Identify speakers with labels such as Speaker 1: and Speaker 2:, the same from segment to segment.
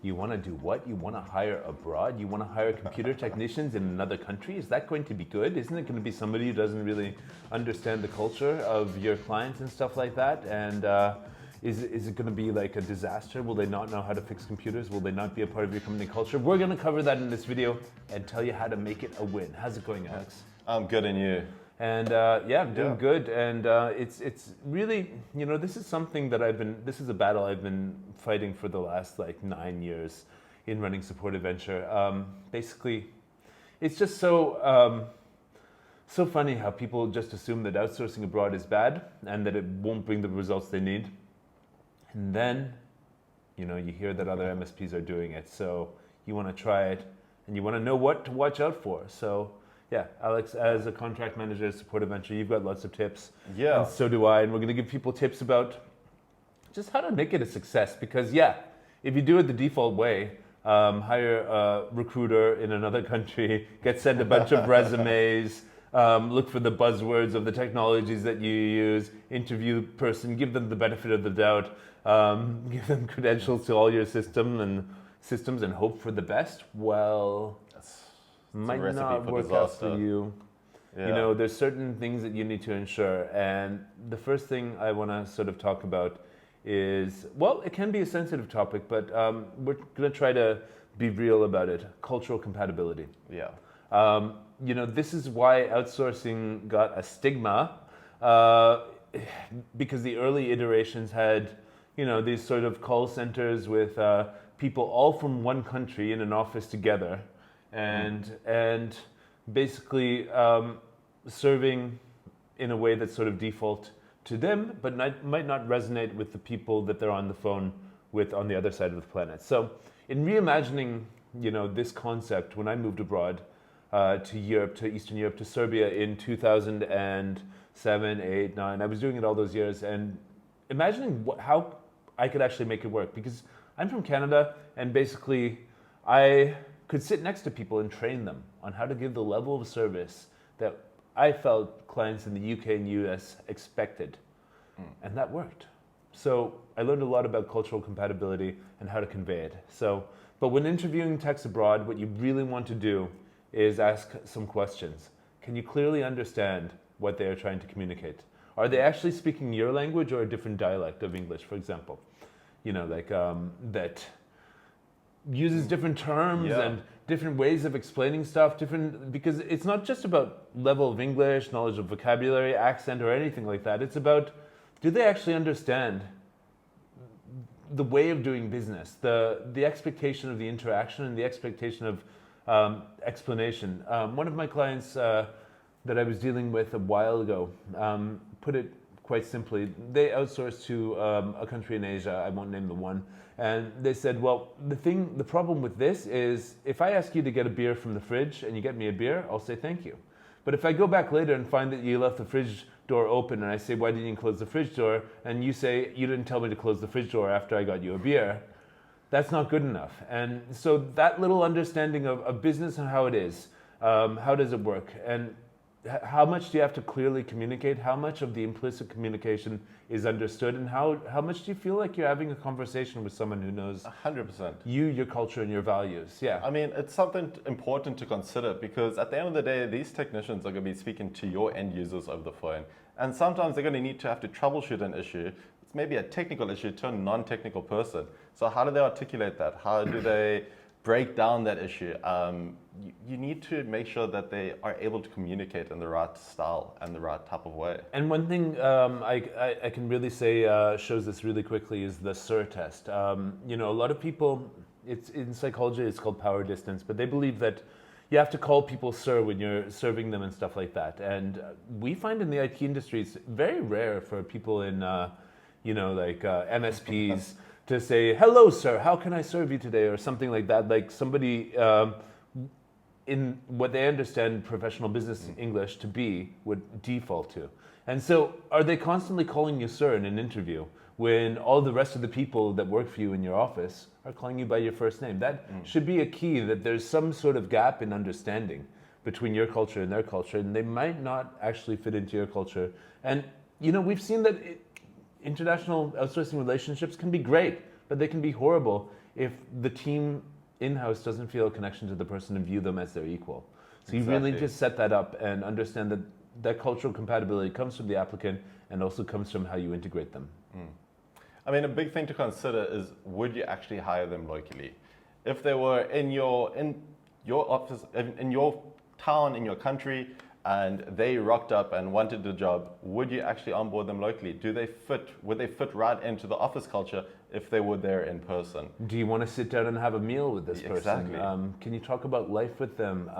Speaker 1: You want to do what? You want to hire abroad? You want to hire computer technicians in another country? Is that going to be good? Isn't it going to be somebody who doesn't really understand the culture of your clients and stuff like that? And is it going to be like a disaster? Will they not know how to fix computers? Will they not be a part of your company culture? We're going to cover that in this video and tell you how to make it a win. How's it going, Alex?
Speaker 2: I'm good, and you?
Speaker 1: And yeah, I'm doing good. And it's really, this is something that this is a battle I've been fighting for the last like 9 years in running Support Adventure. Basically, it's just so funny how people just assume that outsourcing abroad is bad and that it won't bring the results they need. And then, you hear that other MSPs are doing it. So you want to try it and you want to know what to watch out for. So yeah, Alex, as a contract manager at Support Adventure, you've got lots of tips.
Speaker 2: Yeah.
Speaker 1: And so do I. And we're going to give people tips about just how to make it a success. Because yeah, if you do it the default way, hire a recruiter in another country, get sent a bunch of resumes, look for the buzzwords of the technologies that you use, interview the person, give them the benefit of the doubt, give them credentials to all your systems and hope for the best. Well, might not work out for you.
Speaker 2: Yeah.
Speaker 1: There's certain things that you need to ensure. And the first thing I want to sort of talk about is, well, it can be a sensitive topic, but we're going to try to be real about it. Cultural compatibility.
Speaker 2: Yeah.
Speaker 1: This is why outsourcing got a stigma, because the early iterations had, these sort of call centers with people all from one country in an office together. And basically serving in a way that's sort of default to them, but might not resonate with the people that they're on the phone with on the other side of the planet. So in reimagining, this concept, when I moved abroad to Europe, to Eastern Europe, to Serbia in 2007, 8, 9, I was doing it all those years and imagining how I could actually make it work. Because I'm from Canada and basically I could sit next to people and train them on how to give the level of service that I felt clients in the UK and US expected. And that worked. So I learned a lot about cultural compatibility and how to convey it. But when interviewing techs abroad, what you really want to do is ask some questions. Can you clearly understand what they are trying to communicate? Are they actually speaking your language or a different dialect of English, for example? That uses different terms and different ways of explaining stuff, because it's not just about level of English, knowledge of vocabulary, accent, or anything like that. It's about, do they actually understand the way of doing business, the expectation of the interaction and the expectation of explanation. One of my clients that I was dealing with a while ago put it quite simply. They outsourced to a country in Asia, I won't name the one, and they said, well, the problem with this is if I ask you to get a beer from the fridge and you get me a beer, I'll say thank you. But if I go back later and find that you left the fridge door open and I say, why didn't you close the fridge door? And you say, you didn't tell me to close the fridge door after I got you a beer, that's not good enough. And so that little understanding of business and how it is, how does it work? And how much do you have to clearly communicate? How much of the implicit communication is understood? And how much do you feel like you're having a conversation with someone who knows
Speaker 2: 100%.
Speaker 1: you, your culture, and your values? Yeah.
Speaker 2: I mean, it's something important to consider because at the end of the day, these technicians are going to be speaking to your end users over the phone. And sometimes they're going to have to troubleshoot an issue. It's maybe a technical issue to a non-technical person. So how do they articulate that? How do they break down that issue? You need to make sure that they are able to communicate in the right style and the right type of way.
Speaker 1: And one thing I can really say shows this really quickly is the SIR test. A lot of people, in psychology it's called power distance, but they believe that you have to call people sir when you're serving them and stuff like that. And we find in the IT industry it's very rare for people in MSPs to say, hello sir, how can I serve you today, or something like that. Like somebody in what they understand professional business English to be would default to. And so are they constantly calling you sir in an interview when all the rest of the people that work for you in your office are calling you by your first name? That should be a key, that there's some sort of gap in understanding between your culture and their culture, and they might not actually fit into your culture. And we've seen that international outsourcing relationships can be great, but they can be horrible if the team in-house doesn't feel a connection to the person and view them as their equal. So you really just set that up and understand that that cultural compatibility comes from the applicant and also comes from how you integrate them.
Speaker 2: I mean, a big thing to consider is, would you actually hire them locally? If they were in your office, in your town, in your country, and they rocked up and wanted the job, would you actually onboard them locally? Would they fit right into the office culture if they were there in person?
Speaker 1: Do you want to sit down and have a meal with this person?
Speaker 2: Exactly.
Speaker 1: Can you talk about life with them?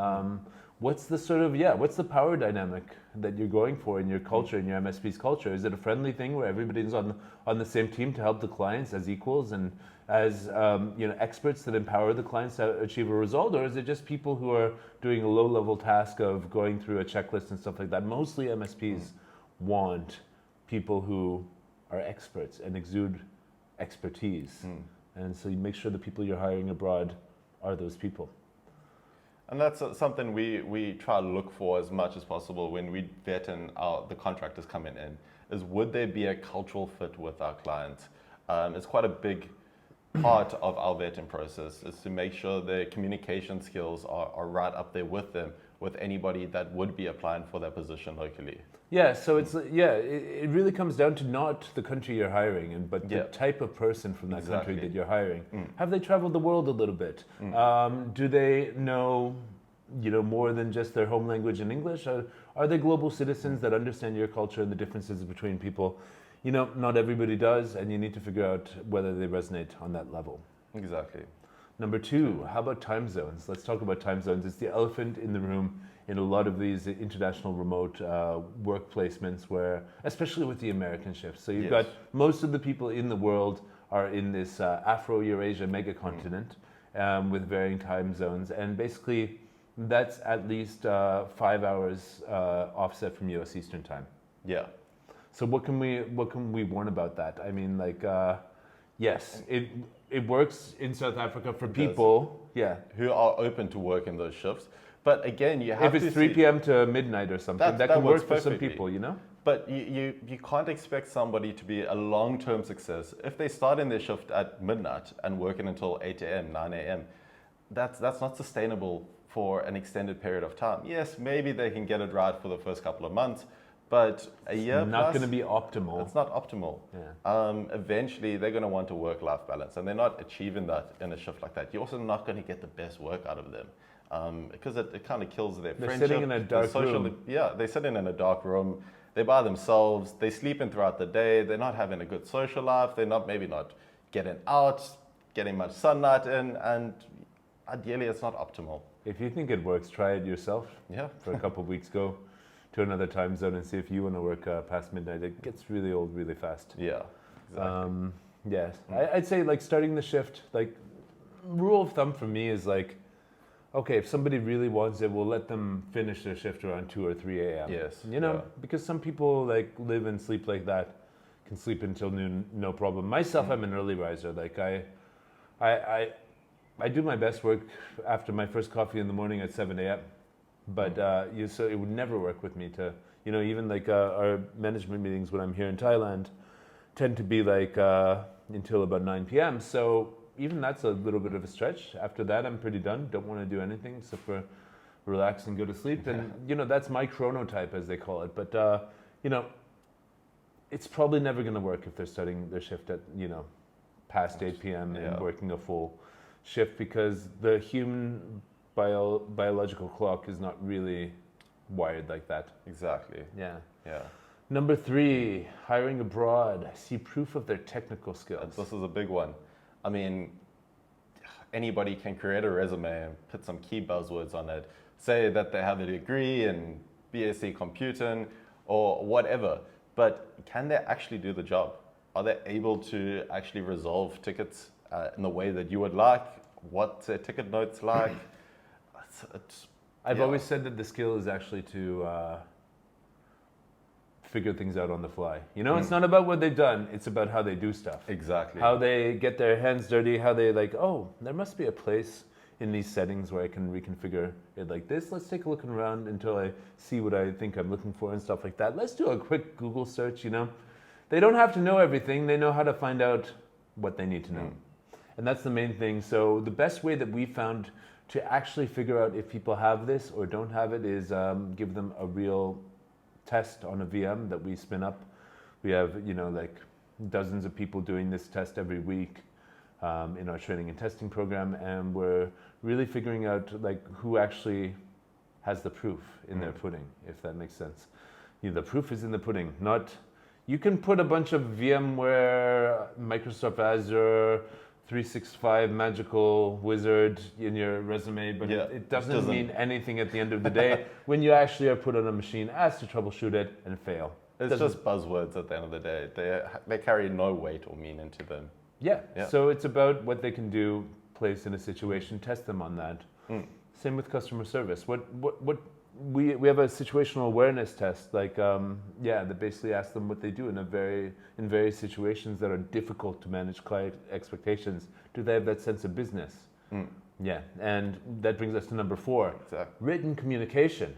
Speaker 1: What's the power dynamic that you're going for in your culture, in your MSP's culture? Is it a friendly thing where everybody's on the same team to help the clients as equals and as experts that empower the clients to achieve a result, or is it just people who are doing a low-level task of going through a checklist and stuff like that? Mostly MSPs want people who are experts and exude expertise, and so you make sure the people you're hiring abroad are those people.
Speaker 2: And that's something we try to look for as much as possible when we vet and the contractors coming in, is would there be a cultural fit with our clients? It's quite a big part of our vetting process, is to make sure their communication skills are right up there with them, with anybody that would be applying for that position locally.
Speaker 1: Yeah, so it really comes down to not the country you're hiring, but the type of person from that country that you're hiring. Have they traveled the world a little bit? Do they know, more than just their home language in English? Are they global citizens that understand your culture and the differences between people? Not everybody does, and you need to figure out whether they resonate on that level.
Speaker 2: Exactly.
Speaker 1: Number 2, how about time zones? Let's talk about time zones. It's the elephant in the room in a lot of these international remote work placements where, especially with the American shifts. So you've got most of the people in the world are in this Afro-Eurasia megacontinent with varying time zones. And basically that's at least 5 hours offset from US Eastern time.
Speaker 2: Yeah.
Speaker 1: So what can we warn about that? I mean, yes, it works in South Africa for people,
Speaker 2: who are open to work in those shifts. But again, you have
Speaker 1: if it's 3 p.m. to midnight or something, that can work for some people,
Speaker 2: But you can't expect somebody to be a long-term success if they start in their shift at midnight and working until 8 a.m., 9 a.m. That's not sustainable for an extended period of time. Yes, maybe they can get it right for the first couple of months, but a year
Speaker 1: not going to be optimal.
Speaker 2: It's not optimal. Yeah. Eventually, they're going to want a work-life balance, and they're not achieving that in a shift like that. You're also not going to get the best work out of them because it kind of kills their friendship.
Speaker 1: They're sitting in a dark room.
Speaker 2: Yeah, they're sitting in a dark room. They're by themselves. They're sleeping throughout the day. They're not having a good social life. They're maybe not getting out, getting much sunlight in, and ideally, it's not optimal.
Speaker 1: If you think it works, try it yourself.
Speaker 2: Yeah.
Speaker 1: For a couple of weeks, go to another time zone and see if you want to work past midnight. It gets really old really fast.
Speaker 2: Yeah, exactly.
Speaker 1: I'd say starting the shift, rule of thumb for me is okay, if somebody really wants it, we'll let them finish their shift around 2 or 3 a.m.
Speaker 2: Yes.
Speaker 1: Because some people live and sleep like that, can sleep until noon, no problem. Myself, I'm an early riser. I do my best work after my first coffee in the morning at 7 a.m. But so it would never work with me to, even our management meetings when I'm here in Thailand tend to be until about 9 p.m. So even that's a little bit of a stretch. After that, I'm pretty done. Don't want to do anything except for relax and go to sleep. And, that's my chronotype, as they call it. But, it's probably never going to work if they're starting their shift at, past 8 p.m. and working a full shift, because the human biological clock is not really wired like that.
Speaker 2: Exactly.
Speaker 1: Yeah.
Speaker 2: Yeah.
Speaker 1: Number 3, hiring abroad. See proof of their technical skills.
Speaker 2: This is a big one. I mean, anybody can create a resume and put some key buzzwords on it. Say that they have a degree in BSc computing or whatever, but can they actually do the job? Are they able to actually resolve tickets in the way that you would like? What's their ticket notes like?
Speaker 1: I've always said that the skill is actually to figure things out on the fly. It's not about what they've done, it's about how they do stuff.
Speaker 2: Exactly.
Speaker 1: How they get their hands dirty, how they there must be a place in these settings where I can reconfigure it like this. Let's take a look around until I see what I think I'm looking for and stuff like that. Let's do a quick Google search, They don't have to know everything, they know how to find out what they need to know. And that's the main thing. So the best way that we found to actually figure out if people have this or don't have it is give them a real test on a VM that we spin up. We have, like dozens of people doing this test every week in our training and testing program, and we're really figuring out like who actually has the proof in their pudding, if that makes sense. The proof is in the pudding, not, you can put a bunch of VMware, Microsoft Azure, 365 magical wizard in your resume, but it doesn't mean anything at the end of the day when you actually are put on a machine, asked to troubleshoot it, and fail.
Speaker 2: It's just buzzwords at the end of the day. They carry no weight or meaning to them.
Speaker 1: Yeah. So it's about what they can do, placed in a situation, test them on that. Same with customer service. We have a situational awareness test, like that basically asks them what they do in various situations that are difficult to manage client expectations. Do they have that sense of business? Yeah, and that brings us to number 4.
Speaker 2: Exactly.
Speaker 1: Written communication.